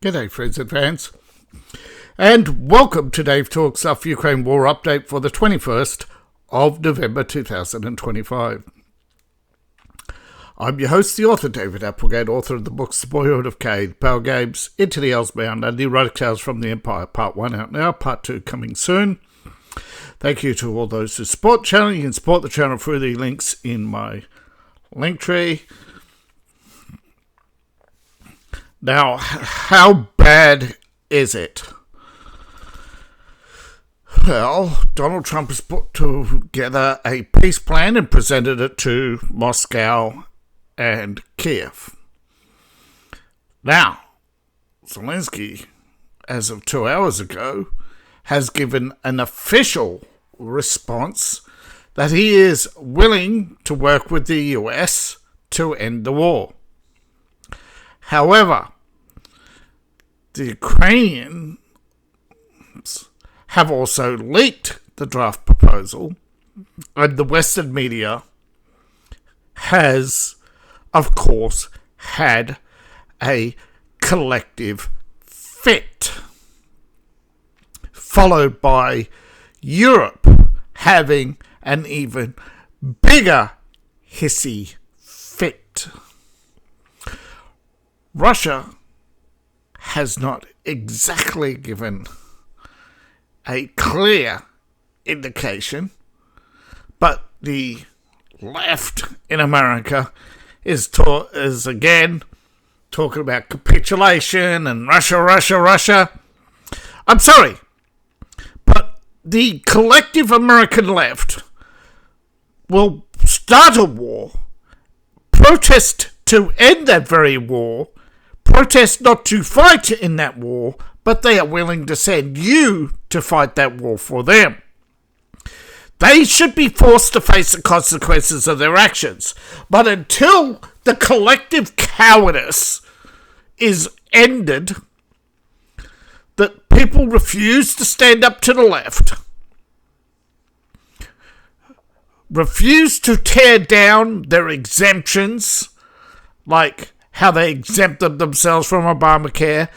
G'day friends and fans, and welcome to Dave Talks Stuff Ukraine War Update for the 21st of November 2025. I'm your host, the author David Applegate, author of the books The Boyhood of Cade, Power Games, Into the Elsebound, and The Erotic Tales from the Empire, Part 1 out now, Part 2 coming soon. Thank you to all those who support the channel. You can support the channel through the links in my link tree. Now, how bad is it? Well, Donald Trump has put together a peace plan and presented it to Moscow and Kiev. Now, Zelensky, as of 2 hours ago, has given an official response that he is willing to work with the US to end the war. However, the Ukrainians have also leaked the draft proposal, and the Western media has, of course, had a collective fit, followed by Europe having an even bigger hissy fit. Russia has not exactly given a clear indication, but the left in America is again talking about capitulation and Russia. I'm sorry, but the collective American left will start a war, protest to end that very war, protest not to fight in that war, but they are willing to send you to fight that war for them. They should be forced to face the consequences of their actions. But until the collective cowardice is ended, that people refuse to stand up to the left, refuse to tear down their exemptions, like how they exempted themselves from Obamacare,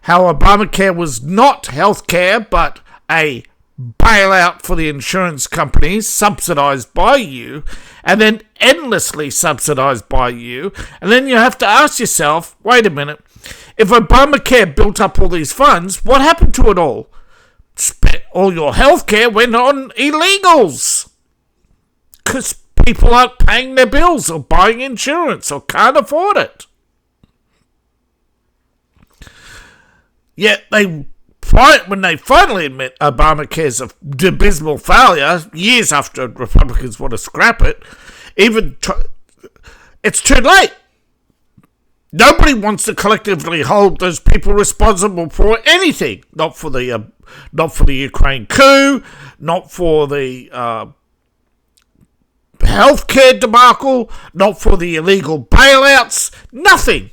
how Obamacare was not health care, but a bailout for the insurance companies, subsidized by you, and then endlessly subsidized by you. And then you have to ask yourself, wait a minute, if Obamacare built up all these funds, what happened to it all? All your health care went on illegals, because people aren't paying their bills or buying insurance or can't afford it. Yet when they finally admit Obamacare's a abysmal failure, years after Republicans want to scrap it, it's too late. Nobody wants to collectively hold those people responsible for anything. Not for the Ukraine coup, not for the healthcare debacle, not for the illegal bailouts, nothing.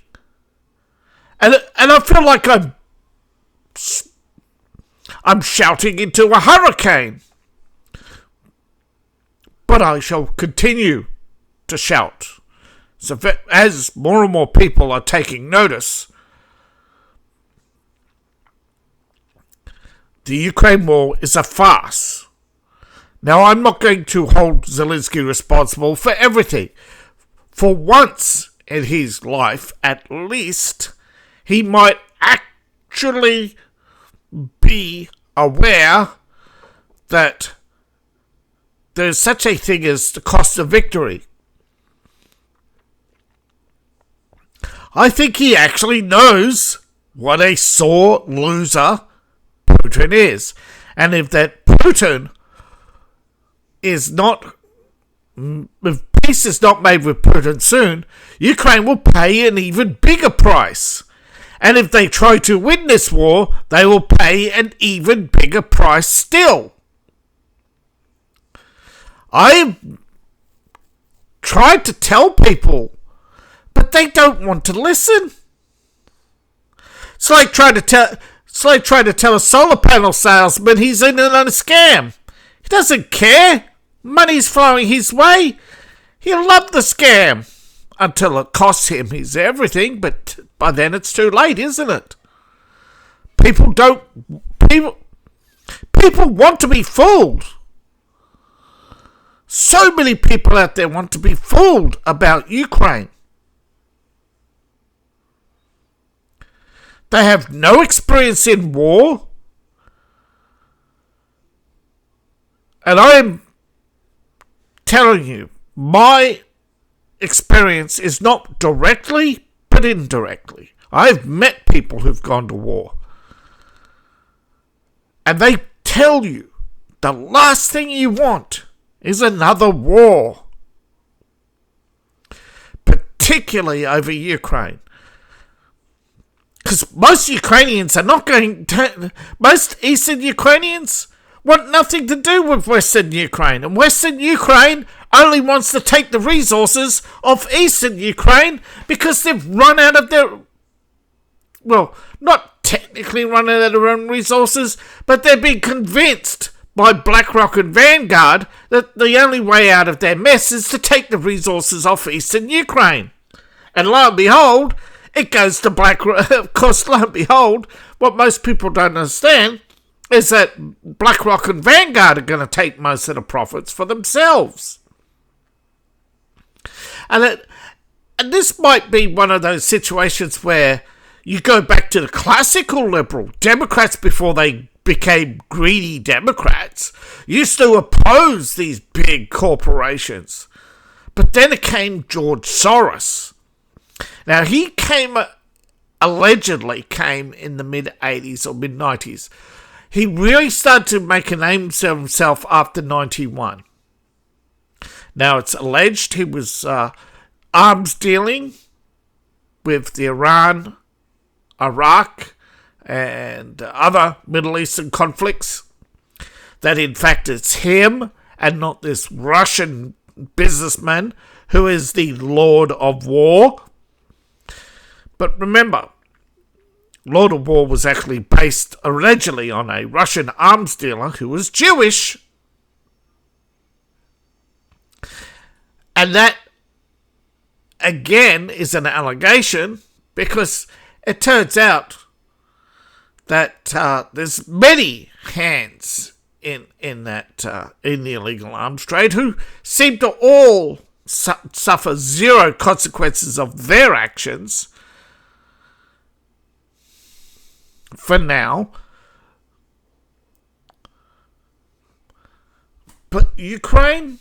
And I feel like I'm shouting into a hurricane. But I shall continue to shout. So as more and more people are taking notice, the Ukraine war is a farce. Now, I'm not going to hold Zelensky responsible for everything. For once in his life, at least, he might actually be aware that there's such a thing as the cost of victory. I think he actually knows what a sore loser Putin is. And if that Putin is not, if peace is not made with Putin soon, Ukraine will pay an even bigger price. And if they try to win this war, they will pay an even bigger price still. I've tried to tell people, but they don't want to listen. It's like trying to tell a solar panel salesman he's in on a scam. He doesn't care. Money's flowing his way. He'll love the scam. Until it costs him his everything, but by then it's too late, isn't it? People want to be fooled. So many people out there want to be fooled about Ukraine. They have no experience in war. And I am telling you, my experience is not directly, but indirectly. I've met people who've gone to war. And they tell you the last thing you want is another war. Particularly over Ukraine. Because most Ukrainians are not going to... Most Eastern Ukrainians want nothing to do with Western Ukraine. And Western Ukraine only wants to take the resources of Eastern Ukraine because they've run out of their... Well, not technically run out of their own resources, but they've been convinced by BlackRock and Vanguard that the only way out of their mess is to take the resources off Eastern Ukraine. And lo and behold, it goes to BlackRock. Of course, lo and behold, what most people don't understand is that BlackRock and Vanguard are going to take most of the profits for themselves. And this might be one of those situations where you go back to the classical liberal Democrats before they became greedy Democrats, used to oppose these big corporations. But then it came George Soros. Now, he allegedly came in the mid-80s or mid-90s. He really started to make a name for himself after 91. Now, it's alleged he was arms dealing with the Iran, Iraq, and other Middle Eastern conflicts. That, in fact, it's him and not this Russian businessman who is the Lord of War. But remember, Lord of War was actually based allegedly on a Russian arms dealer who was Jewish. And that, again, is an allegation because it turns out that there's many hands in the illegal arms trade who seem to all suffer zero consequences of their actions for now. But Ukraine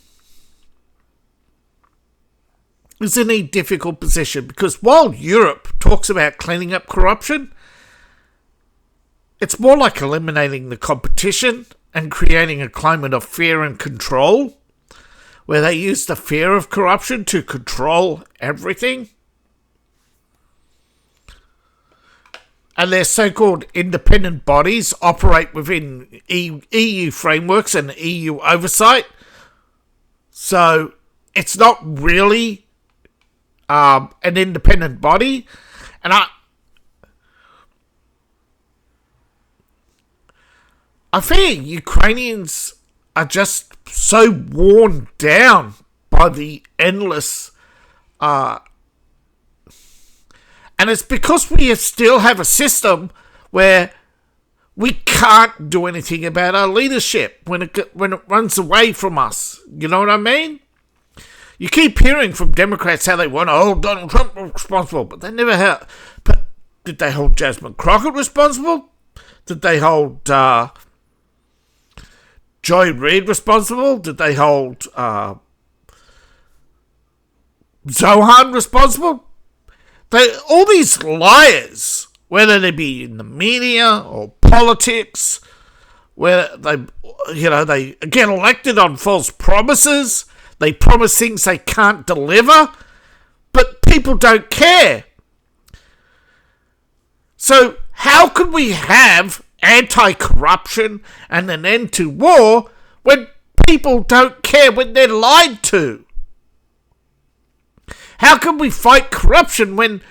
is in a difficult position because while Europe talks about cleaning up corruption, it's more like eliminating the competition and creating a climate of fear and control, where they use the fear of corruption to control everything. And their so-called independent bodies operate within EU frameworks and EU oversight. So it's not really an independent body. And I fear Ukrainians are just so worn down by the endless... and it's because we still have a system where we can't do anything about our leadership when it runs away from us. You know what I mean? You keep hearing from Democrats how they want to hold Donald Trump responsible, but they never have. But did they hold Jasmine Crockett responsible? Did they hold Joy Reid responsible? Did they hold Zohan responsible? All these liars, whether they be in the media or politics, where they get elected on false promises, they promise things they can't deliver, but people don't care. So how could we have anti-corruption and an end to war when people don't care when they're lied to? How can we fight corruption when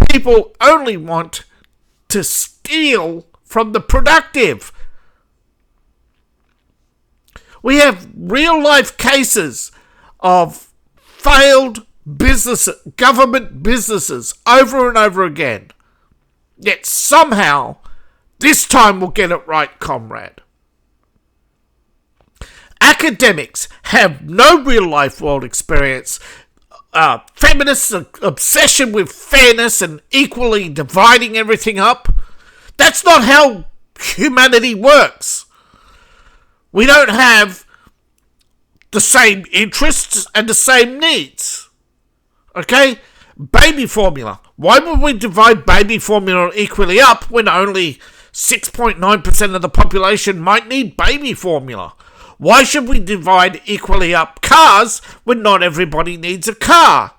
people only want to steal from the productive? We have real-life cases of failed government businesses over and over again. Yet somehow, this time we'll get it right, comrade. Academics have no real-life world experience. Feminists' obsession with fairness and equally dividing everything up. That's not how humanity works. We don't have the same interests and the same needs. Okay? Baby formula. Why would we divide baby formula equally up when only 6.9% of the population might need baby formula? Why should we divide equally up cars when not everybody needs a car?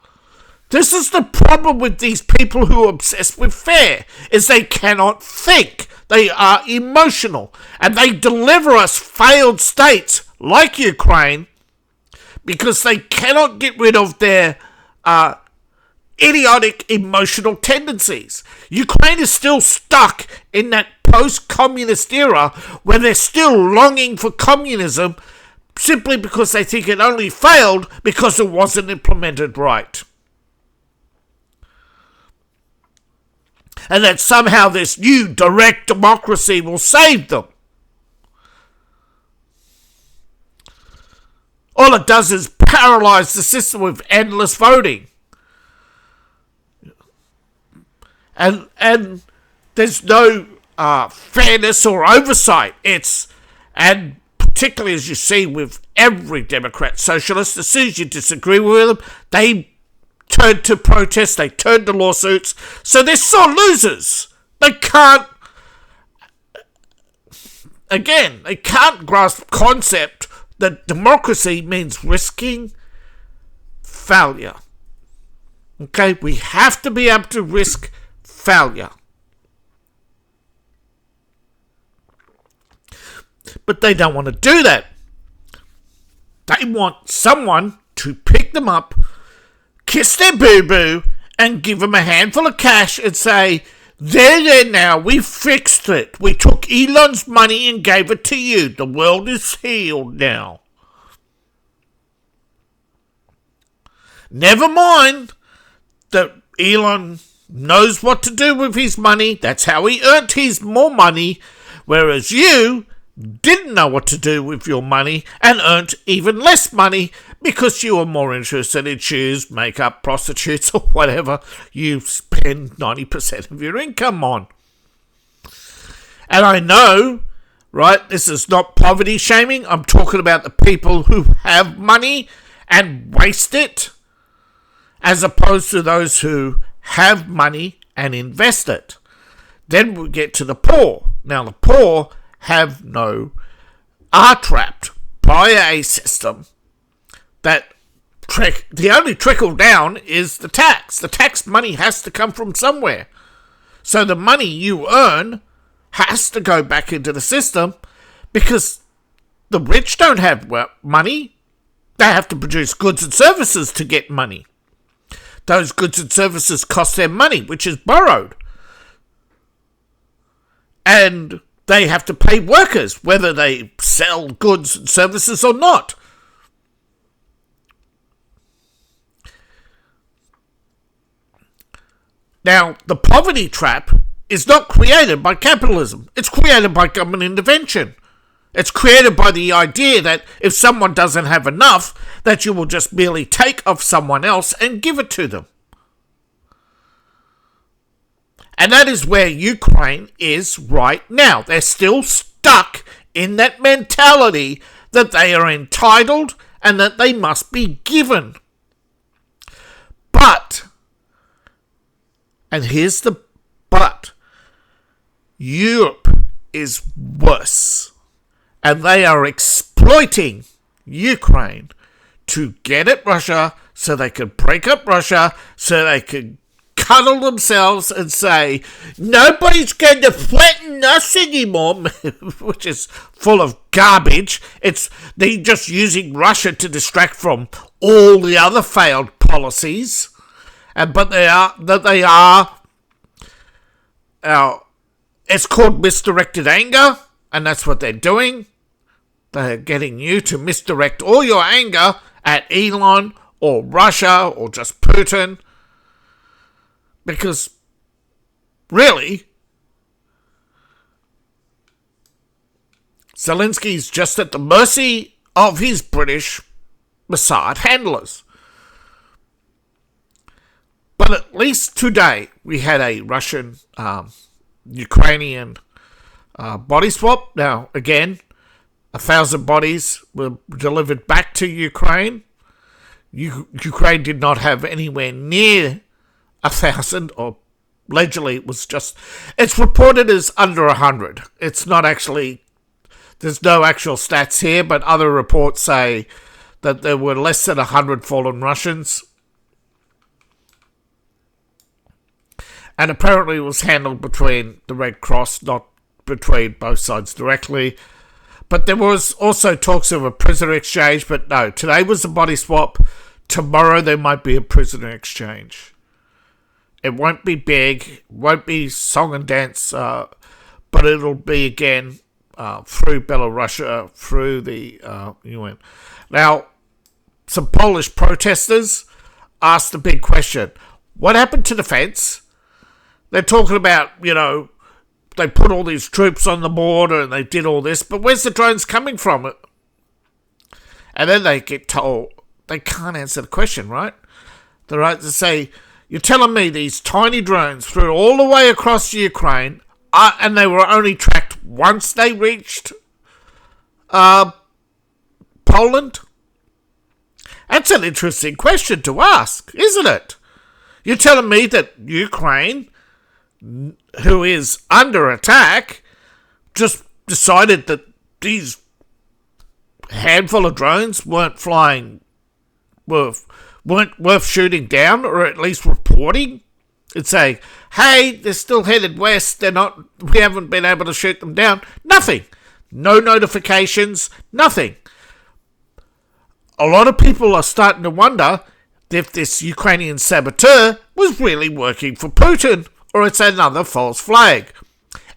This is the problem with these people who are obsessed with fair, is they cannot think. They are emotional, and they deliver us failed states like Ukraine because they cannot get rid of their idiotic emotional tendencies. Ukraine is still stuck in that post-communist era where they're still longing for communism simply because they think it only failed because it wasn't implemented right. And that somehow this new direct democracy will save them. All it does is paralyze the system with endless voting. And there's no fairness or oversight. And particularly as you see with every Democrat, socialist, as soon as you disagree with them, they turn to protests, they turn to lawsuits. So they're sore losers. They can't grasp the concept that democracy means risking failure. Okay, we have to be able to risk failure. But they don't want to do that. They want someone to pick them up, kiss their boo-boo, and give them a handful of cash and say, there now, we fixed it. We took Elon's money and gave it to you. The world is healed now. Never mind that Elon knows what to do with his money. That's how he earned his more money, whereas you didn't know what to do with your money and earned even less money because you were more interested in shoes, makeup, prostitutes, or whatever you spend 90% of your income on. And I know, right, this is not poverty shaming. I'm talking about the people who have money and waste it, as opposed to those who have money and invest it. Then we get to the poor. Now, the poor are trapped by a system that the only trickle down is the tax. The tax money has to come from somewhere. So the money you earn has to go back into the system because the rich don't have money. They have to produce goods and services to get money. Those goods and services cost them money, which is borrowed. And they have to pay workers, whether they sell goods and services or not. Now, the poverty trap is not created by capitalism. It's created by government intervention. It's created by the idea that if someone doesn't have enough, that you will just merely take off someone else and give it to them. And that is where Ukraine is right now. They're still stuck in that mentality that they are entitled and that they must be given. But, and here's the but, Europe is worse. And they are exploiting Ukraine to get at Russia so they can break up Russia, so they can cuddle themselves and say, nobody's going to threaten us anymore, which is full of garbage. They're just using Russia to distract from all the other failed policies. But it's called misdirected anger, and that's what they're doing. They're getting you to misdirect all your anger at Elon or Russia or just Putin. Because, really, Zelensky's just at the mercy of his British Mossad handlers. But at least today we had a Russian-Ukrainian body swap. Now, again, 1,000 bodies were delivered back to Ukraine. Ukraine did not have anywhere near 1,000, or allegedly it was it's reported as under 100. It's not actually, there's no actual stats here, but other reports say that there were less than 100 fallen Russians. And apparently it was handled between the Red Cross, not between both sides directly. But there was also talks of a prisoner exchange, but no, today was a body swap. Tomorrow there might be a prisoner exchange. It won't be big, won't be song and dance, but it'll be again through Belarus, through the UN. Now, some Polish protesters asked a big question. What happened to the fence? They're talking about, they put all these troops on the border and they did all this, but where's the drones coming from? And then they get told they can't answer the question, right? They're right to say, you're telling me these tiny drones flew all the way across Ukraine and they were only tracked once they reached Poland? That's an interesting question to ask, isn't it? You're telling me that Ukraine, who is under attack, just decided that these handful of drones weren't worth shooting down, or at least reporting and saying, hey, they're still headed west, we haven't been able to shoot them down. Nothing. No notifications, nothing. A lot of people are starting to wonder if this Ukrainian saboteur was really working for Putin, or it's another false flag.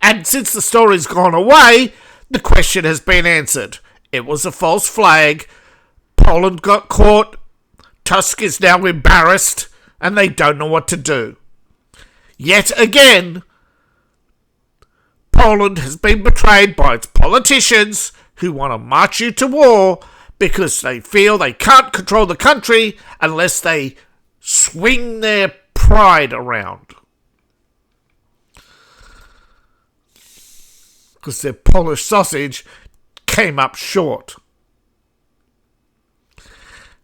And since the story's gone away, the question has been answered. It was a false flag. Poland got caught. Tusk is now embarrassed, and they don't know what to do. Yet again, Poland has been betrayed by its politicians who want to march you to war because they feel they can't control the country unless they swing their pride around. Because their Polish sausage came up short.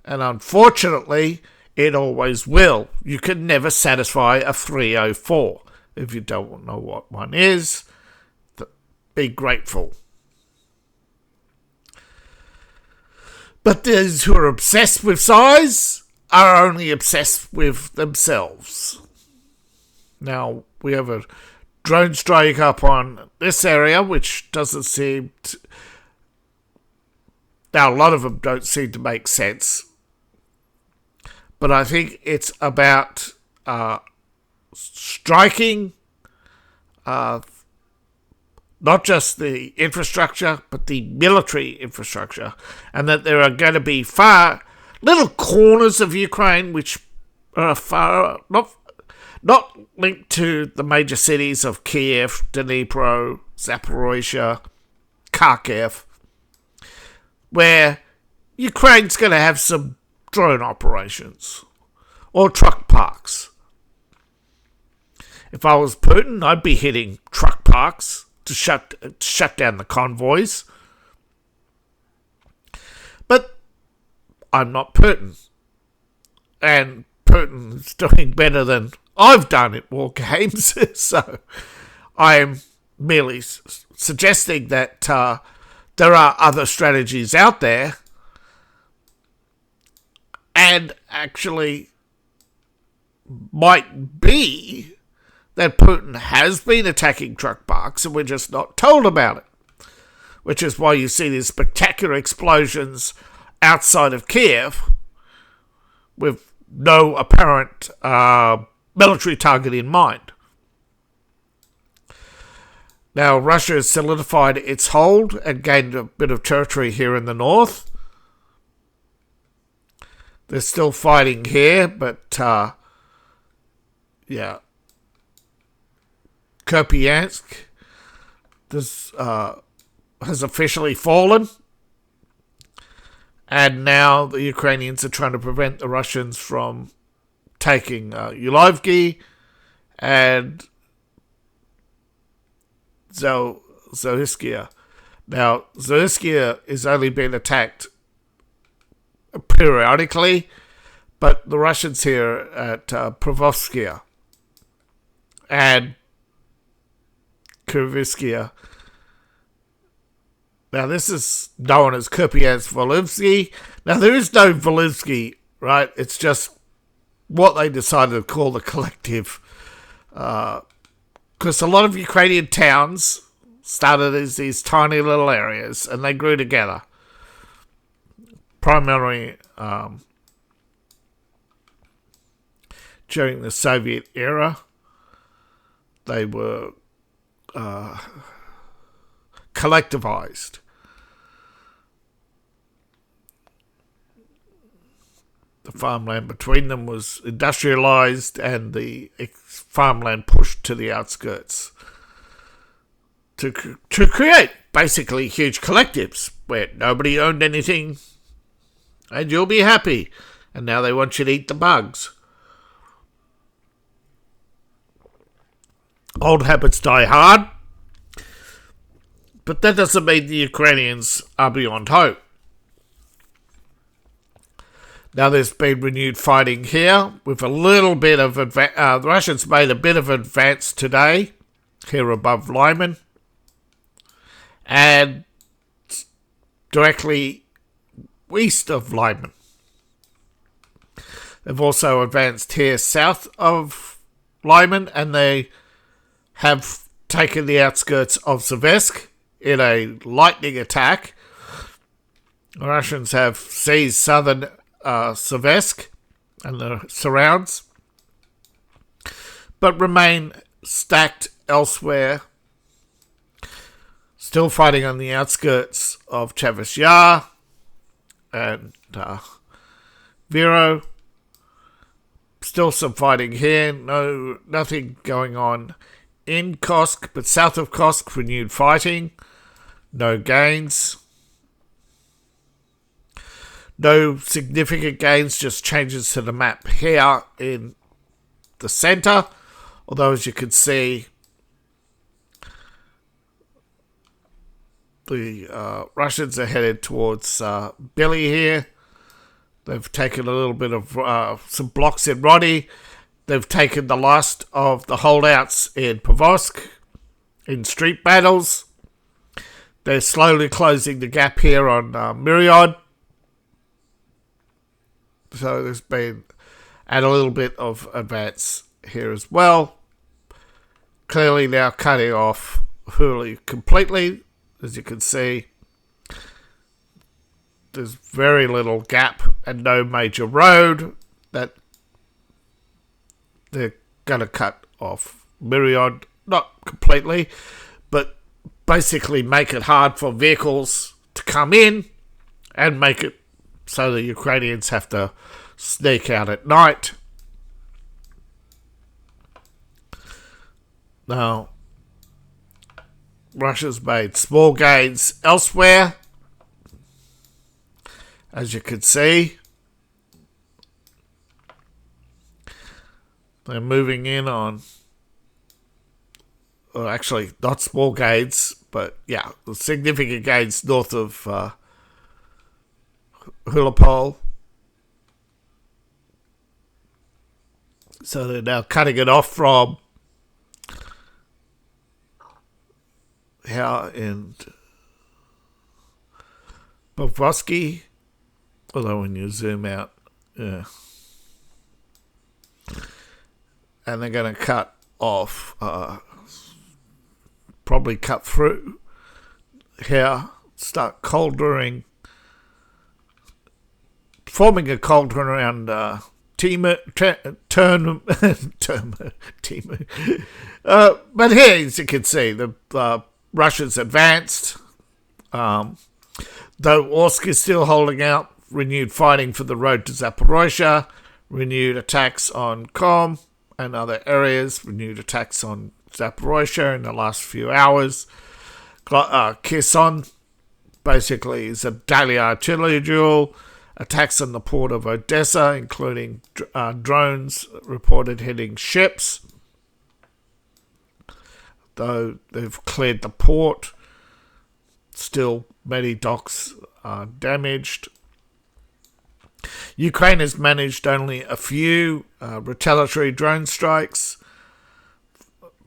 And unfortunately, it always will. You can never satisfy a 304. If you don't know what one is, be grateful. But those who are obsessed with size are only obsessed with themselves. Now, we have a drone strike up on this area, which doesn't seem to... Now, a lot of them don't seem to make sense. But I think it's about striking not just the infrastructure, but the military infrastructure. And that there are going to be little corners of Ukraine which are not linked to the major cities of Kiev, Dnipro, Zaporizhia, Kharkiv, where Ukraine's going to have some drone operations or truck parks. If I was Putin, I'd be hitting truck parks to shut down the convoys. But I'm not Putin. And Putin's doing better than I've done at war games. So I'm merely suggesting that there are other strategies out there. And actually might be that Putin has been attacking truck parks and we're just not told about it. Which is why you see these spectacular explosions outside of Kiev with no apparent military target in mind. Now, Russia has solidified its hold and gained a bit of territory here in the north. They're still fighting here, but, Kupiansk, this has officially fallen. And now the Ukrainians are trying to prevent the Russians from taking Yulovki and Zawiskia. Now, Zawiskia is only being attacked periodically, but the Russians here at Provoskia and Kurviskia. Now, this is known as Kupiansk-Volhynsky. Now, there is no Volhynsky, right? It's just what they decided to call the collective. Because a lot of Ukrainian towns started as these tiny little areas, and they grew together. Primarily during the Soviet era, they were collectivized. The farmland between them was industrialized, and the farmland pushed to the outskirts to create basically huge collectives where nobody owned anything, and you'll be happy. And now they want you to eat the bugs. Old habits die hard. But that doesn't mean the Ukrainians are beyond hope. Now there's been renewed fighting here with a little bit of the Russians made a bit of advance today here above Lyman and directly east of Lyman. They've also advanced here south of Lyman, and they have taken the outskirts of Zavesk in a lightning attack. The Russians have seized southern Zavesk and the surrounds, but remain stacked elsewhere, still fighting on the outskirts of Chavis Yar and Vero. Still some fighting here, nothing going on in Kosk, but south of Kosk, renewed fighting. No gains. No significant gains, just changes to the map here in the centre. Although, as you can see, the Russians are headed towards Billy here. They've taken a little bit of some blocks in Roddy. They've taken the last of the holdouts in Pavosk in street battles. They're slowly closing the gap here on Myriad. So there's been a little bit of advance here as well. Clearly now cutting off Huli completely, as you can see. There's very little gap and no major road that they're going to cut off Myriad, not completely, but basically make it hard for vehicles to come in and make it so the Ukrainians have to sneak out at night. Now, Russia's made small gains elsewhere, as you can see. They're moving in on, well, actually not small gains, but yeah, significant gains north of Hulapol. So they're now cutting it off from here in Bobrovsky. Although when you zoom out, yeah. And they're going to cut off, probably cut through here, start cauldroning, forming a cauldron around Timu. But here, as you can see, the Russians advanced. Though Orsk is still holding out, renewed fighting for the road to Zaporozhye, renewed attacks on Kom and other areas, renewed attacks on Zaporozhye in the last few hours. Kherson basically is a daily artillery duel. Attacks on the port of Odessa, including drones reported hitting ships. Though they've cleared the port, still many docks are damaged. Ukraine has managed only a few retaliatory drone strikes,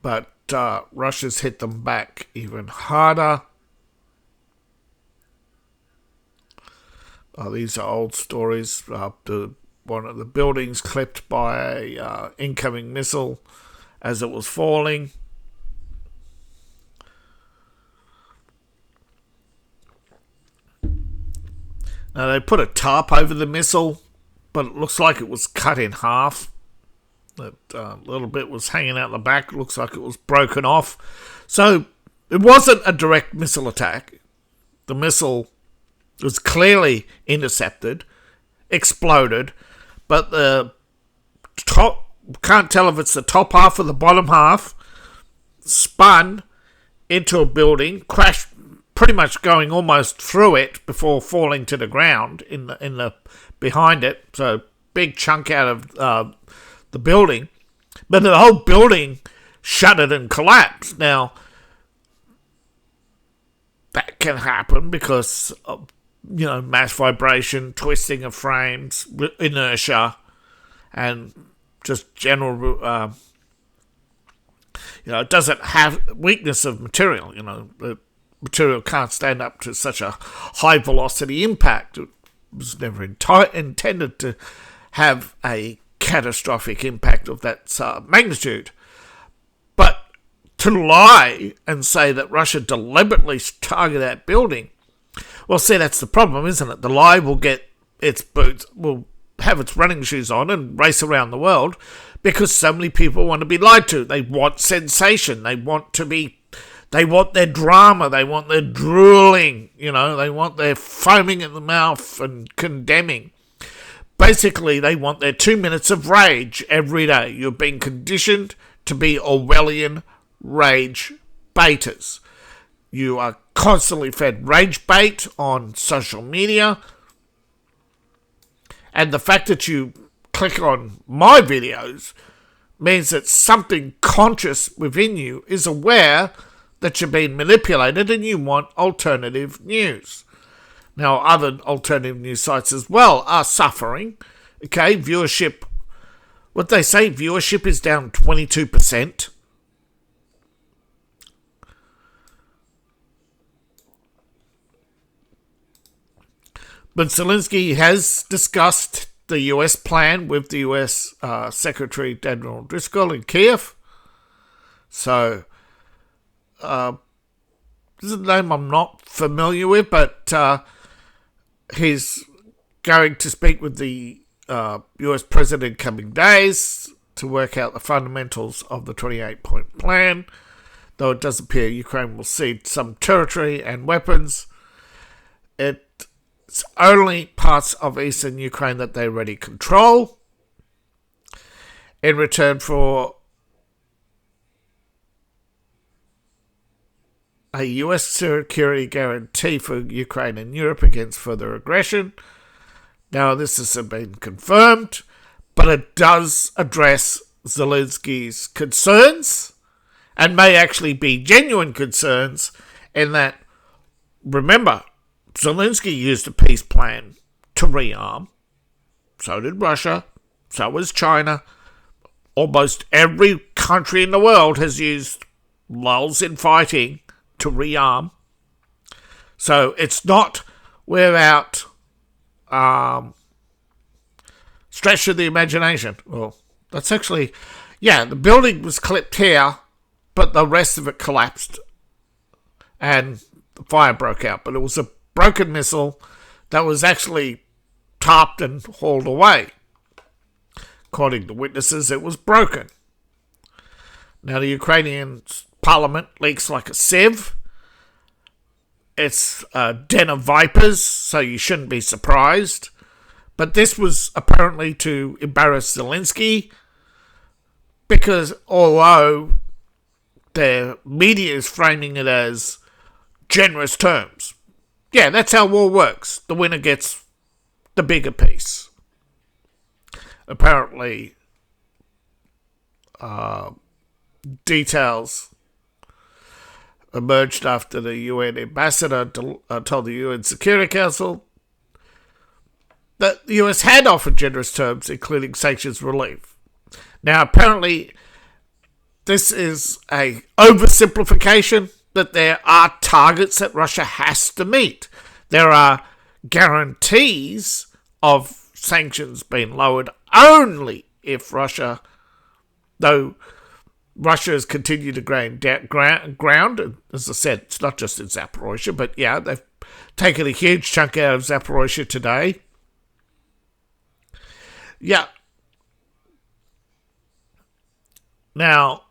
but Russia's hit them back even harder. These are old stories. One of the buildings clipped by a incoming missile as it was falling. Now, they put a tarp over the missile, but it looks like it was cut in half. That little bit was hanging out the back. It looks like it was broken off. So, it wasn't a direct missile attack. The missile was clearly intercepted, exploded, but the top, can't tell if it's the top half or the bottom half, spun into a building, crashed, pretty much going almost through it before falling to the ground in the behind it. So big chunk out of the building, but the whole building shuttered and collapsed. Now that can happen because of, mass vibration, twisting of frames, inertia, and just general. It doesn't have weakness of material. The material can't stand up to such a high velocity impact. It was never intended to have a catastrophic impact of that magnitude. But to lie and say that Russia deliberately targeted that building, well, see, that's the problem, isn't it? The lie will get its boots, will have its running shoes on and race around the world because so many people want to be lied to. They want sensation. They want their drama. They want their drooling. They want their foaming at the mouth and condemning. Basically, they want their 2 minutes of rage every day. You're being conditioned to be Orwellian rage baiters. You are constantly fed rage bait on social media. And the fact that you click on my videos means that something conscious within you is aware that you're being manipulated and you want alternative news. Now, other alternative news sites as well are suffering. Okay, viewership, what they say, viewership is down 22%. But Zelensky has discussed the US plan with the US Secretary Daniel Driscoll in Kiev. So, this is a name I'm not familiar with, but he's going to speak with the US President in coming days to work out the fundamentals of the 28-point plan, though it does appear Ukraine will cede some territory and weapons. It's only parts of eastern Ukraine that they already control in return for a US security guarantee for Ukraine and Europe against further aggression. Now, this hasn't been confirmed, but it does address Zelensky's concerns and may actually be genuine concerns in that, remember, Zelensky used a peace plan to rearm. So did Russia. So was China. Almost every country in the world has used lulls in fighting to rearm. So it's not without stretch of the imagination. Well, that's actually, the building was clipped here, but the rest of it collapsed and the fire broke out. But it was a broken missile that was actually tarped and hauled away. According to witnesses, it was broken. Now, the Ukrainian parliament leaks like a sieve. It's a den of vipers, so you shouldn't be surprised. But this was apparently to embarrass Zelensky, because although the media is framing it as generous terms. Yeah, that's how war works. The winner gets the bigger piece. Apparently, details emerged after the UN ambassador told the UN Security Council that the US had offered generous terms, including sanctions relief. Now, apparently, this is a oversimplification, that there are targets that Russia has to meet. There are guarantees of sanctions being lowered only if Russia, though Russia has continued to gain ground. As I said, it's not just in Zaporozhye, but yeah, they've taken a huge chunk out of Zaporozhye today. Yeah. Now,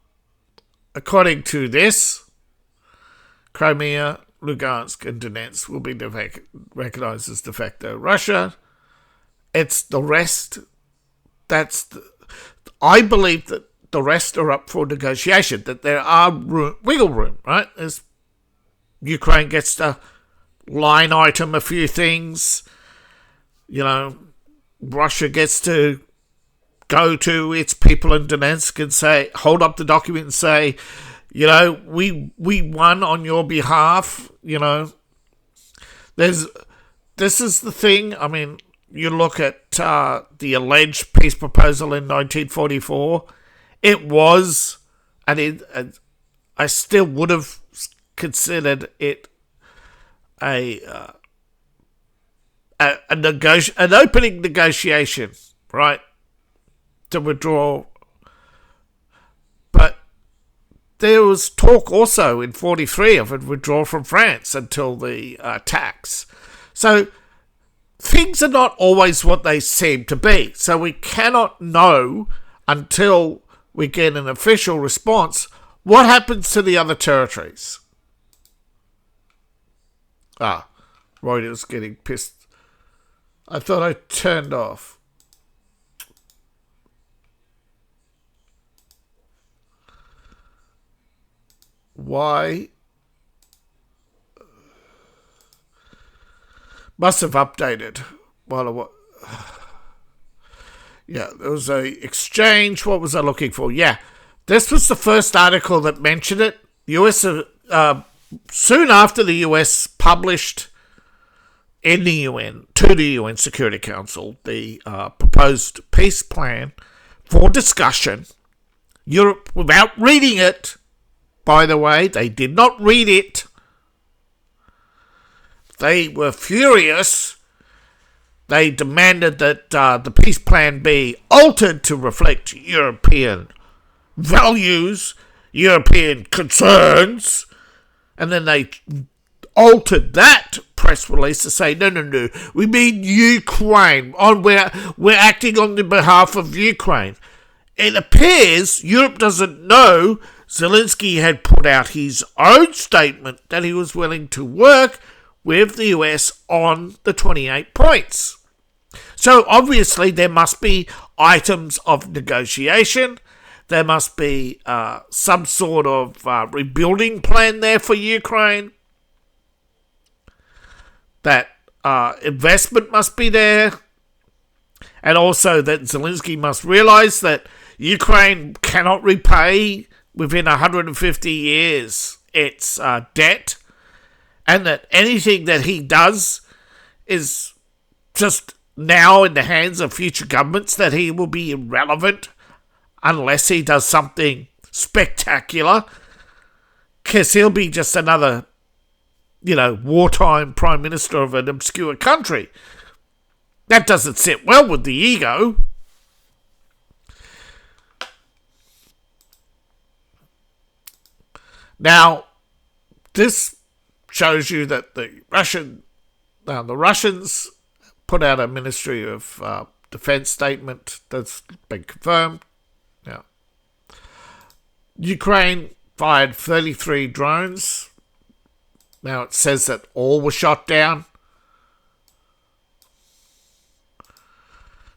according to this, Crimea, Lugansk, and Donetsk will be recognized as de facto Russia. It's the rest. I believe that the rest are up for negotiation, that there are wiggle room, right? As Ukraine gets to line item a few things, Russia gets to go to its people in Donetsk and say, hold up the document and say, we won on your behalf. This is the thing. I mean, you look at the alleged peace proposal in 1944. It was, and I still would have considered it an opening negotiation, right, to withdraw. But there was talk also in 1943 of a withdrawal from France until the attacks. So things are not always what they seem to be. So we cannot know until we get an official response what happens to the other territories. Reuters getting pissed. I thought I turned off. Why? Must have updated. Yeah, there was a exchange. What was I looking for? Yeah, this was the first article that mentioned it. US soon after the US published in the UN to the UN Security Council the proposed peace plan for discussion. Europe, without reading it, by the way, they did not read it. They were furious. They demanded that the peace plan be altered to reflect European values, European concerns, and then they altered that press release to say, no, we mean Ukraine. We're acting on the behalf of Ukraine. It appears Europe doesn't know Zelensky had put out his own statement that he was willing to work with the US on the 28 points. So obviously there must be items of negotiation. There must be some sort of rebuilding plan there for Ukraine. That investment must be there. And also that Zelensky must realize that Ukraine cannot repay within 150 years its debt. And that anything that he does is just now in the hands of future governments, that he will be irrelevant unless he does something spectacular. Because he'll be just another, wartime prime minister of an obscure country. That doesn't sit well with the ego. Now, this shows you that the Russians put out a Ministry of Defense statement that's been confirmed. Now, Ukraine fired 33 drones. Now it says that all were shot down.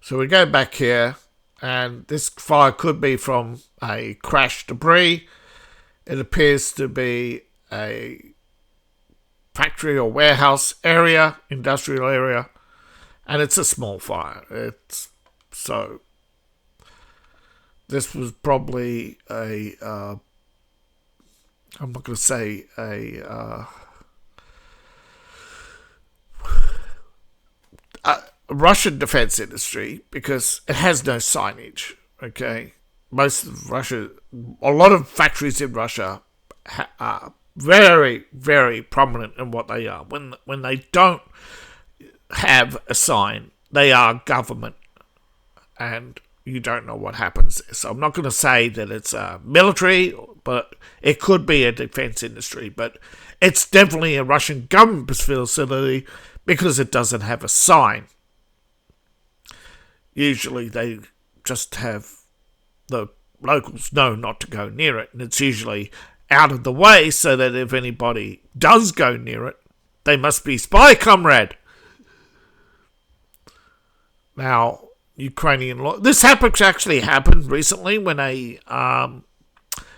So we go back here, and this fire could be from a crash debris. It appears to be a factory or warehouse area, industrial area, and it's a small fire. So this was probably I'm not going to say a Russian defense industry, because it has no signage. Okay, most of Russia, a lot of factories in Russia are very, very prominent in what they are. When they don't have a sign, they are government, and you don't know what happens. So I'm not going to say that it's a military, but it could be a defense industry. But it's definitely a Russian government facility because it doesn't have a sign. Usually they just have the locals know not to go near it, and it's usually out of the way so that if anybody does go near it, they must be spy comrade. Now, Ukrainian law. This actually happened recently when a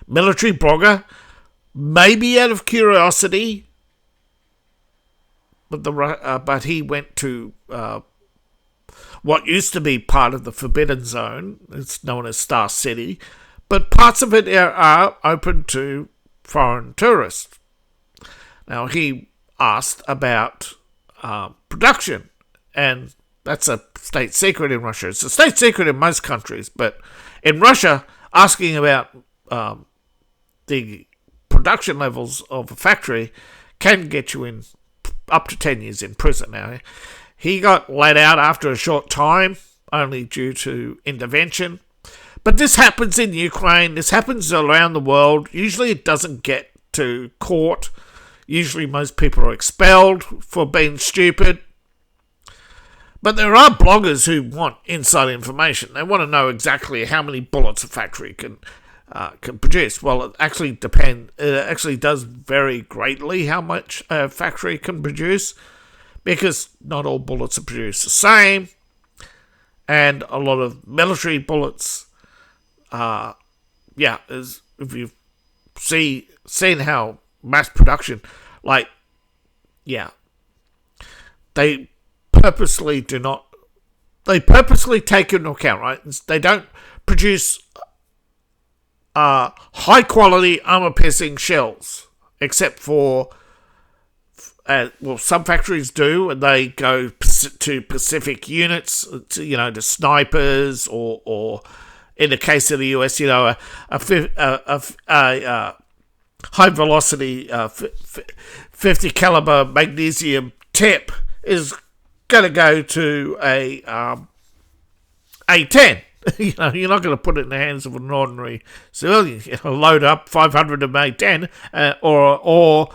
military blogger, maybe out of curiosity, but he went to what used to be part of the Forbidden Zone. It's known as Star City, but parts of it are open to foreign tourists. Now, he asked about production, and that's a state secret in Russia. It's a state secret in most countries, but in Russia, asking about the production levels of a factory can get you in up to 10 years in prison. Now, he got let out after a short time, only due to intervention. But this happens in Ukraine. This happens around the world. Usually it doesn't get to court. Usually most people are expelled for being stupid. But there are bloggers who want inside information. They want to know exactly how many bullets a factory can produce. Well, it actually depends. It actually does vary greatly how much a factory can produce, because not all bullets are produced the same, and a lot of military bullets, if you've seen how mass production, they purposely take into account, right? They don't produce high quality armor piercing shells, except for some factories do, and they go to specific units, to snipers, or in the case of the US, a high velocity 50 caliber magnesium tip is going to go to a A10. You're not going to put it in the hands of an ordinary civilian. Load up 500 of A10 or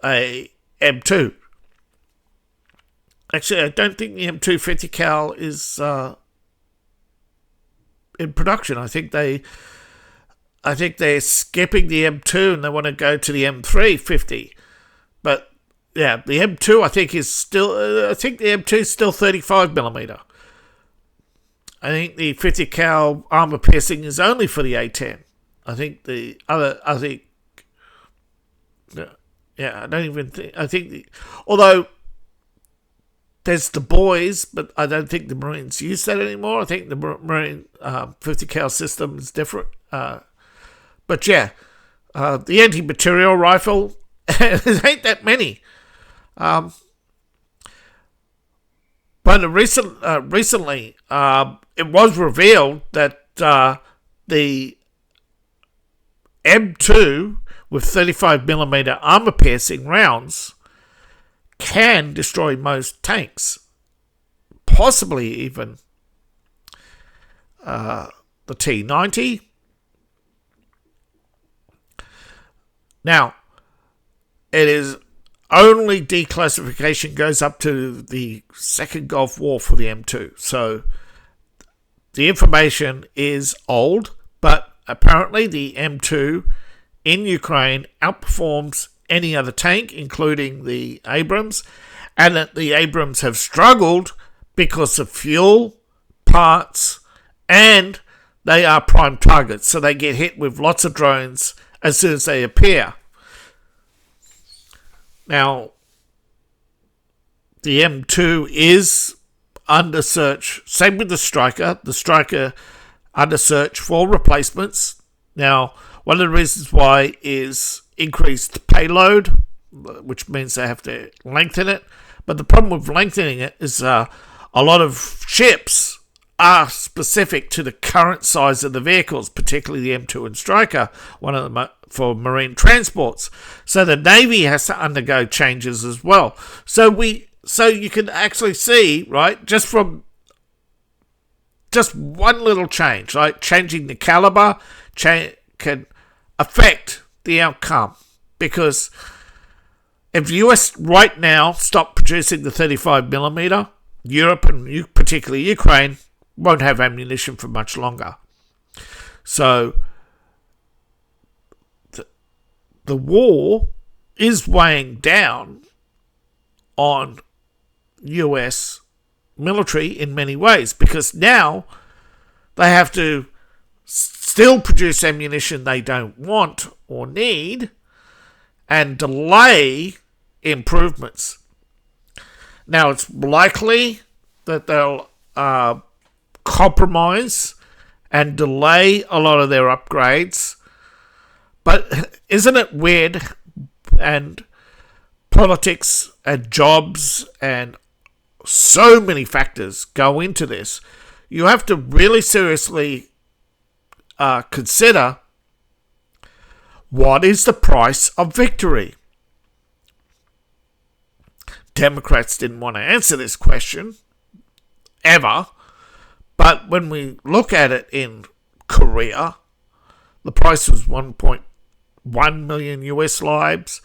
a M2. Actually, I don't think the M2 50 cal is in production. I think they're skipping the M2 and they want to go to the M3 50. But yeah, the M2 I think is still. I think the M2 is still 35 millimeter. I think the 50 cal armor piercing is only for the A10. I think the other. Yeah, I don't even think. I think, although there's the boys, but I don't think the Marines use that anymore. I think the Marine 50 cal system is different. But yeah, the anti-material rifle, there ain't that many. But recently, it was revealed that the M2 with 35mm armor-piercing rounds can destroy most tanks, possibly even the T-90. Now, it is only declassification goes up to the Second Gulf War for the M2. So the information is old, but apparently the M2 in Ukraine outperforms any other tank, including the Abrams, and that the Abrams have struggled because of fuel, parts, and they are prime targets, so they get hit with lots of drones as soon as they appear. Now, the M2 is under search. Same with the Striker. The Striker under search for replacements. Now, one of the reasons why is increased payload, which means they have to lengthen it. But the problem with lengthening it is a lot of ships are specific to the current size of the vehicles, particularly the M2 and Striker, one of them for marine transports. So the Navy has to undergo changes as well. So you can actually see, right, just from just one little change, right, changing the caliber can affect the outcome. Because if the US right now stop producing the 35mm, Europe and particularly Ukraine won't have ammunition for much longer. So the war is weighing down on US military in many ways, because now they have to still produce ammunition they don't want or need and delay improvements. Now, it's likely that they'll compromise and delay a lot of their upgrades. But isn't it weird? And politics and jobs and so many factors go into this. You have to really seriously consider what is the price of victory. Democrats didn't want to answer this question ever, but when we look at it in Korea, the price was 1.1 million US lives.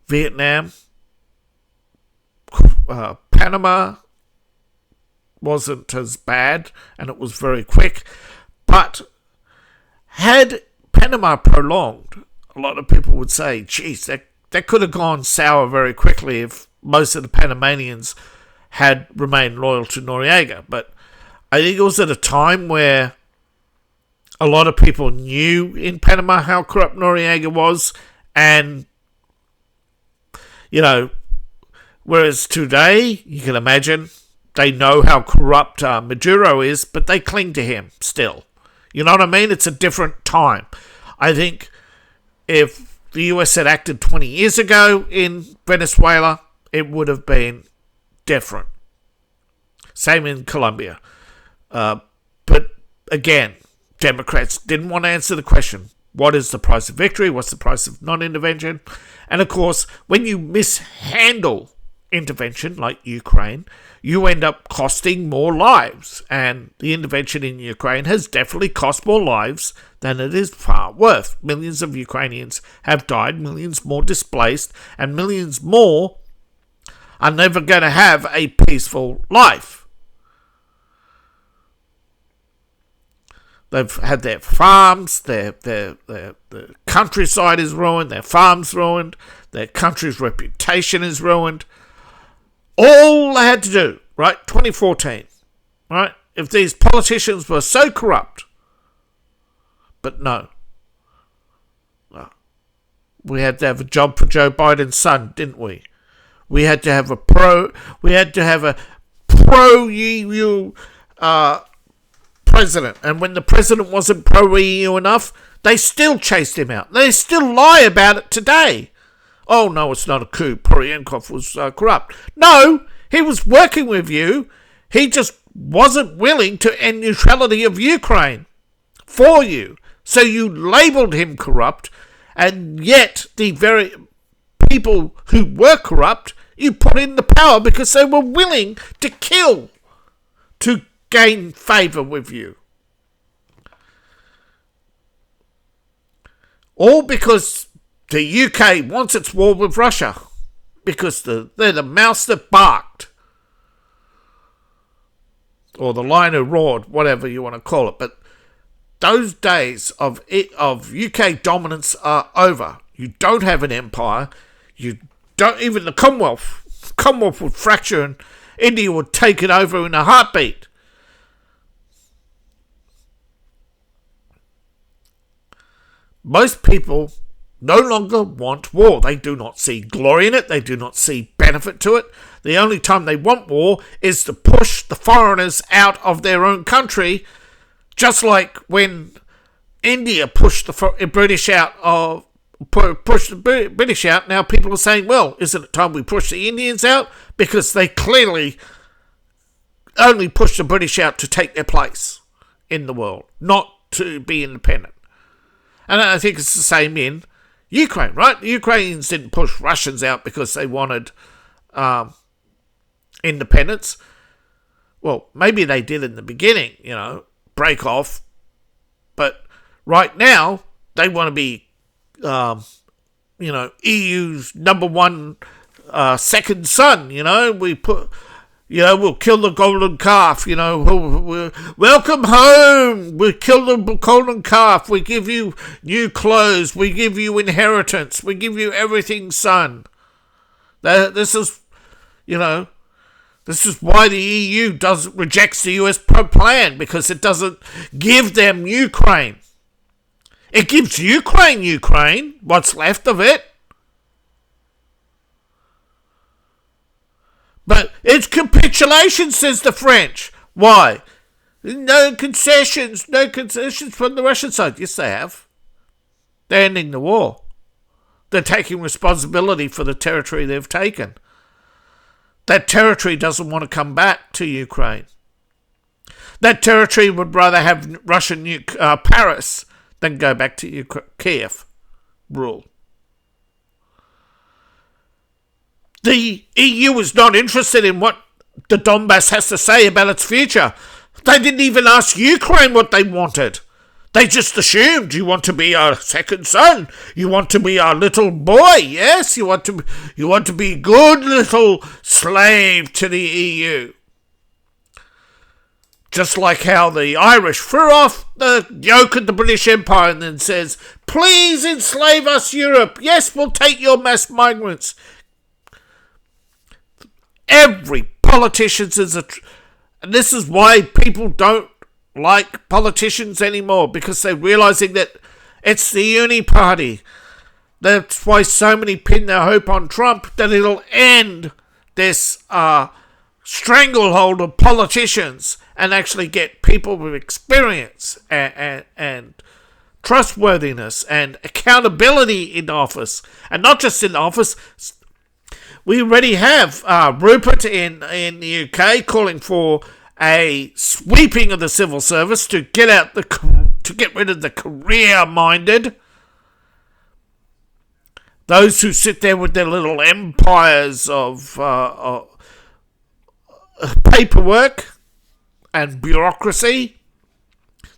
Vietnam, Panama wasn't as bad, and it was very quick. But had Panama prolonged, a lot of people would say, geez, that could have gone sour very quickly if most of the Panamanians had remained loyal to Noriega. But I think it was at a time where a lot of people knew in Panama how corrupt Noriega was, and, you know, whereas today, you can imagine, they know how corrupt Maduro is, but they cling to him still. You know what I mean? It's a different time. I think if the US had acted 20 years ago in Venezuela, it would have been different. Same in Colombia. But again, Democrats didn't want to answer the question, what is the price of victory? What's the price of non-intervention? And of course, when you mishandle intervention like Ukraine, you end up costing more lives. And the intervention in Ukraine has definitely cost more lives than it is far worth. Millions of Ukrainians have died, millions more displaced, and millions more are never going to have a peaceful life. They've had their farms, their countryside is ruined, their farms ruined, their country's reputation is ruined. All they had to do, right, 2014, right, if these politicians were so corrupt, but no. We had to have a job for Joe Biden's son, didn't we? We had to have a pro-EU president. And when the president wasn't pro-EU enough, they still chased him out. They still lie about it today. Oh, no, it's not a coup. Poroshenko was corrupt. No, he was working with you. He just wasn't willing to end neutrality of Ukraine for you. So you labelled him corrupt, and yet the very people who were corrupt, you put in the power because they were willing to kill to gain favour with you. All because the UK wants its war with Russia. Because they're the mouse that barked. Or the lion who roared, whatever you want to call it. But those days of UK dominance are over. You don't have an empire. You don't, even the Commonwealth would fracture and India would take it over in a heartbeat. Most people no longer want war. They do not see glory in it. They do not see benefit to it. The only time they want war is to push the foreigners out of their own country, just like when India pushed the British out of push the British out. Now people are saying, well, isn't it time we push the Indians out? Because they clearly only push the British out to take their place in the world, not to be independent. And I think it's the same in Ukraine, right? The Ukrainians didn't push Russians out because they wanted independence. Well, maybe they did in the beginning, break off. But right now, they want to be EU's number one second son. We'll kill the golden calf. Welcome home. We kill the golden calf. We give you new clothes. We give you inheritance. We give you everything, son. This is why the EU rejects the US plan, because it doesn't give them Ukraine. It gives Ukraine, what's left of it. But it's capitulation, says the French. Why? No concessions from the Russian side. Yes, they have. They're ending the war. They're taking responsibility for the territory they've taken. That territory doesn't want to come back to Ukraine. That territory would rather have Russian Paris than go back to Kiev rule. The EU is not interested in what the Donbass has to say about its future. They didn't even ask Ukraine what they wanted. They just assumed, you want to be our second son. You want to be our little boy. Yes, you want to be a good little slave to the EU. Just like how the Irish threw off the yoke of the British Empire and then says, please enslave us, Europe. Yes, we'll take your mass migrants. Every politician and this is why people don't like politicians anymore, because they're realizing that it's the uni party. That's why so many pin their hope on Trump, that it'll end this stranglehold of politicians and actually get people with experience and trustworthiness and accountability in office. And not just in office. We already have Rupert in the UK calling for a sweeping of the civil service to get rid of the career-minded. Those who sit there with their little empires of paperwork and bureaucracy,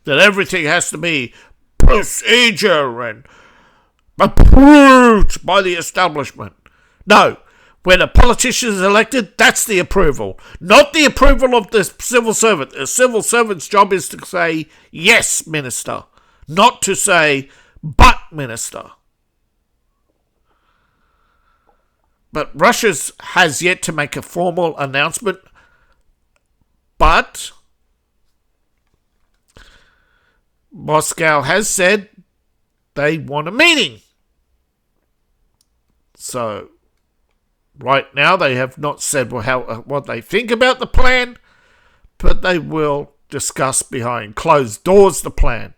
that everything has to be procedure and approved by the establishment. No. When a politician is elected, that's the approval. Not the approval of the civil servant. The civil servant's job is to say, yes, minister. Not to say, but, minister. But Russia has yet to make a formal announcement. But Moscow has said they want a meeting. So right now, they have not said what they think about the plan, but they will discuss behind closed doors the plan.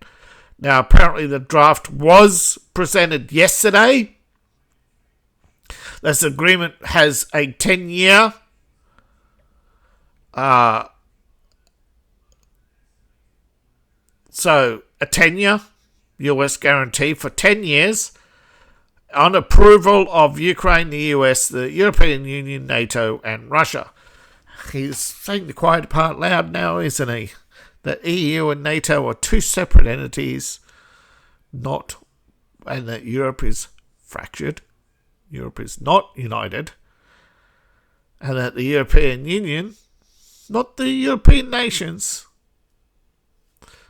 Now, apparently the draft was presented yesterday. This agreement has a 10-year a 10-year US guarantee for 10 years on approval of Ukraine, the US, the European Union, NATO, and Russia. He's saying the quiet part loud now, isn't he? That EU and NATO are two separate entities, and that Europe is fractured. Europe is not united. And that the European Union, not the European nations.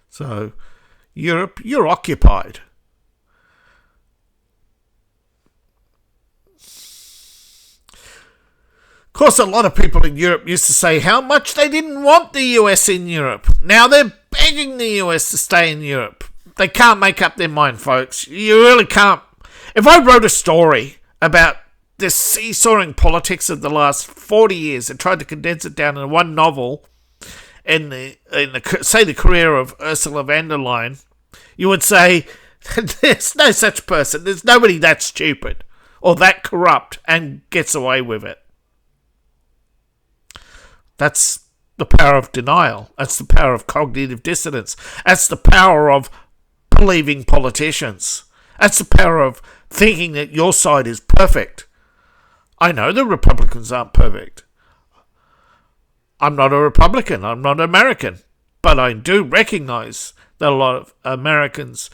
So, Europe, you're occupied. Of course, a lot of people in Europe used to say how much they didn't want the US in Europe. Now they're begging the US to stay in Europe. They can't make up their mind, folks. You really can't. If I wrote a story about this seesawing politics of the last 40 years and tried to condense it down in one novel in the career of Ursula von der Leyen, you would say, there's no such person. There's nobody that stupid or that corrupt and gets away with it. That's the power of denial. That's the power of cognitive dissonance. That's the power of believing politicians. That's the power of thinking that your side is perfect. I know the Republicans aren't perfect. I'm not a Republican. I'm not American. But I do recognize that a lot of Americans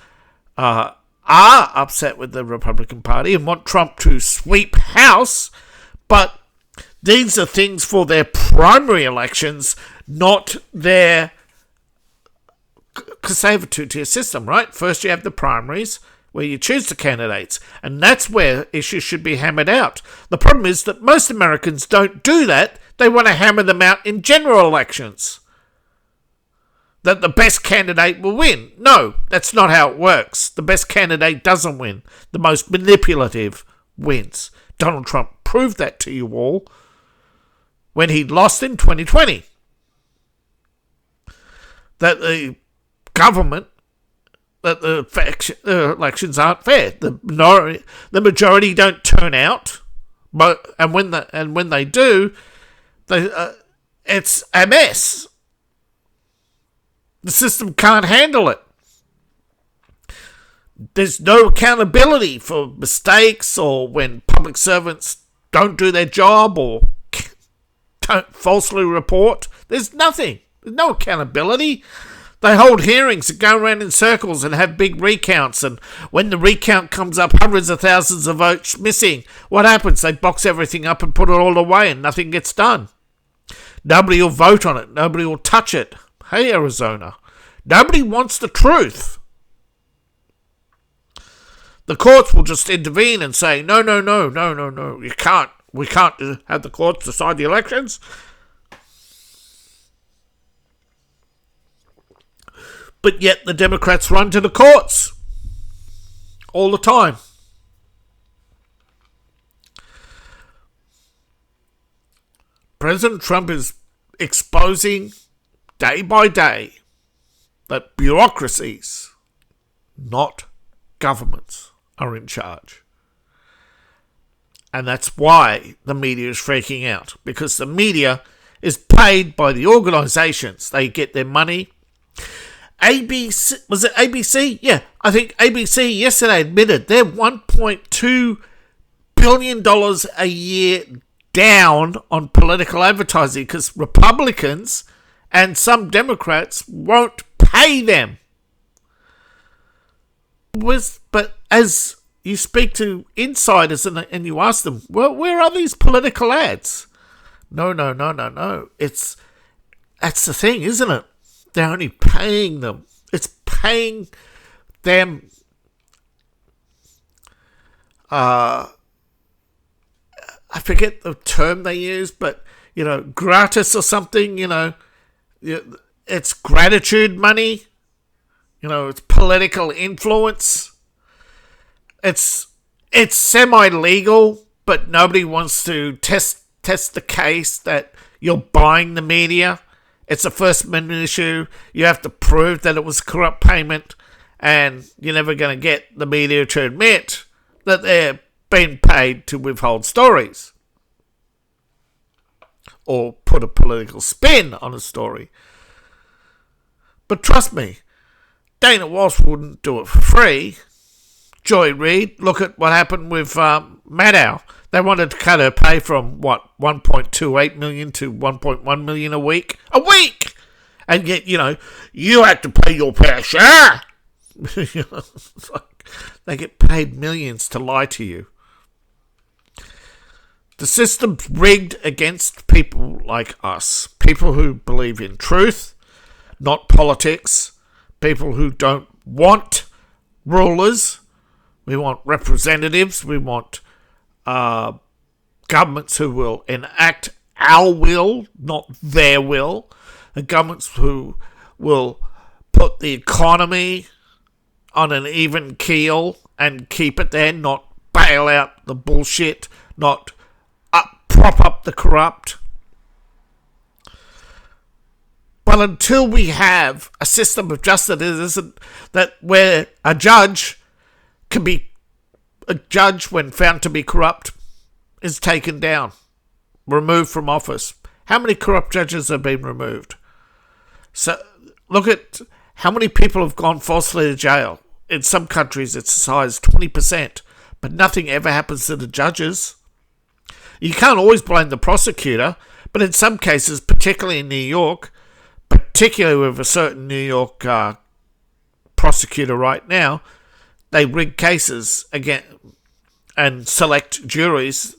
are upset with the Republican Party and want Trump to sweep house, but these are things for their primary elections, not their conservative tier system, right? First you have the primaries, where you choose the candidates, and that's where issues should be hammered out. The problem is that most Americans don't do that. They want to hammer them out in general elections. That the best candidate will win. No, that's not how it works. The best candidate doesn't win. The most manipulative wins. Donald Trump proved that to you all when he lost in 2020. That the government, that the elections aren't fair. The majority don't turn out, and when they do, it's a mess. The system can't handle it. There's no accountability for mistakes or when public servants don't do their job or don't falsely report. There's nothing. There's no accountability. They hold hearings and go around in circles and have big recounts, and when the recount comes up, hundreds of thousands of votes missing. What happens? They box everything up and put it all away and nothing gets done. Nobody will vote on it. Nobody will touch it. Hey, Arizona. Nobody wants the truth. The courts will just intervene and say, no. You can't. We can't have the courts decide the elections. But yet the Democrats run to the courts all the time. President Trump is exposing day by day that bureaucracies, not governments, are in charge. And that's why the media is freaking out, because the media is paid by the organisations. They get their money. ABC, was it ABC? Yeah, I think ABC yesterday admitted they're $1.2 billion a year down on political advertising because Republicans and some Democrats won't pay them. But as you speak to insiders and you ask them, well, where are these political ads? No. That's the thing, isn't it? They're only paying them. It's paying them I forget the term they use, but, gratis or something, it's gratitude money, it's political influence. It's semi-legal, but nobody wants to test the case that you're buying the media. It's a First Amendment issue. You have to prove that it was corrupt payment, and you're never going to get the media to admit that they're being paid to withhold stories or put a political spin on a story. But trust me, Dana Walsh wouldn't do it for free. Joy Reid, look at what happened with Maddow. They wanted to cut her pay from, 1.28 million to 1.1 million a week? A week! And yet, you had to pay your fair share. It's like they get paid millions to lie to you. The system's rigged against people like us. People who believe in truth, not politics. People who don't want rulers. We want representatives. We want governments who will enact our will, not their will. And governments who will put the economy on an even keel and keep it there, not bail out the bullshit, not prop up the corrupt. But until we have a system of justice that where a judge can be a judge when found to be corrupt is taken down, removed from office. How many corrupt judges have been removed? So look at how many people have gone falsely to jail. In some countries it's as high as 20%, but nothing ever happens to the judges. You can't always blame the prosecutor, but in some cases, particularly in New York, particularly with a certain New York prosecutor right now, they rig cases again and select juries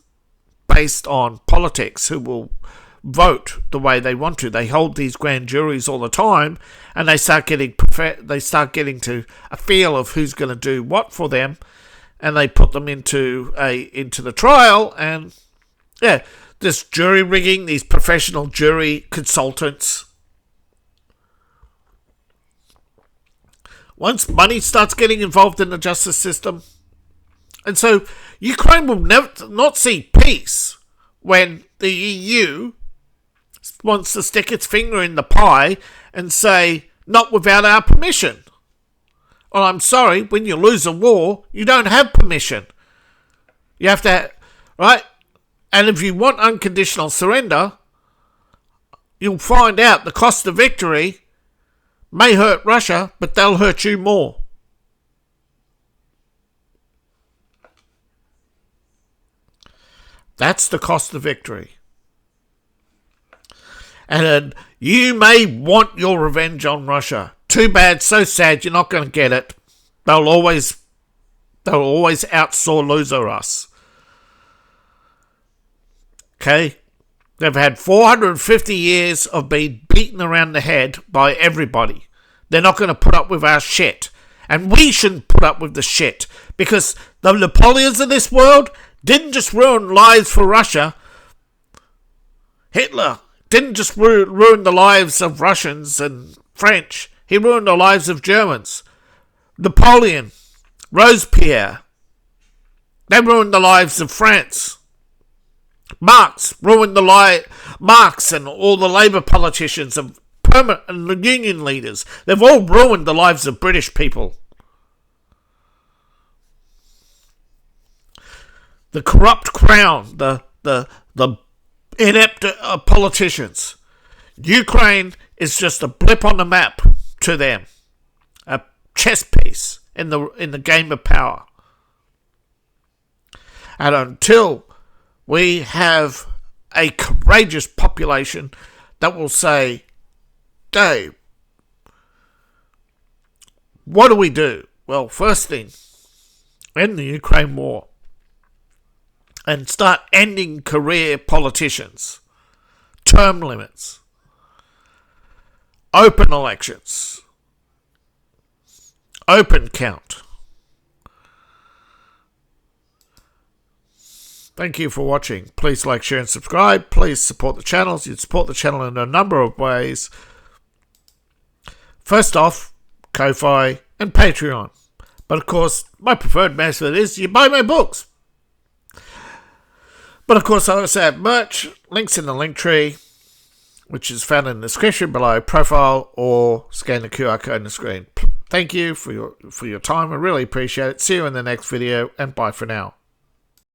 based on politics who will vote the way they want to. They hold these grand juries all the time, and they start getting to a feel of who's going to do what for them, and they put them into the trial. And yeah, this jury rigging, these professional jury consultants. Once money starts getting involved in the justice system, and so Ukraine will not see peace when the EU wants to stick its finger in the pie and say, not without our permission. Well, I'm sorry, when you lose a war, you don't have permission. You have to, right? And if you want unconditional surrender, you'll find out the cost of victory may hurt Russia, but they'll hurt you more. That's the cost of victory. And you may want your revenge on Russia. Too bad, so sad, you're not going to get it. They'll always outsore loser us. Okay? They've had 450 years of being beaten around the head by everybody. They're not going to put up with our shit. And we shouldn't put up with the shit. Because the Napoleons of this world didn't just ruin lives for Russia. Hitler didn't just ruin the lives of Russians and French. He ruined the lives of Germans. Napoleon, Robespierre, they ruined the lives of France. Marx ruined Marx and all the Labour politicians and permanent union leaders. They've all ruined the lives of British people. The corrupt crown, the inept politicians. Ukraine is just a blip on the map to them, a chess piece in the game of power. And until we have a courageous population that will say, Dave, what do we do? Well, first thing, end the Ukraine war and start ending career politicians, term limits, open elections, open count. Thank you for watching. Please like, share and subscribe. Please support the channels. You support the channel in a number of ways. First off, Ko-Fi and Patreon. But of course, my preferred method is you buy my books. But of course, I also have merch. Links in the link tree, which is found in the description below, profile, or scan the QR code on the screen. Thank you for your time. I really appreciate it. See you in the next video, and bye for now.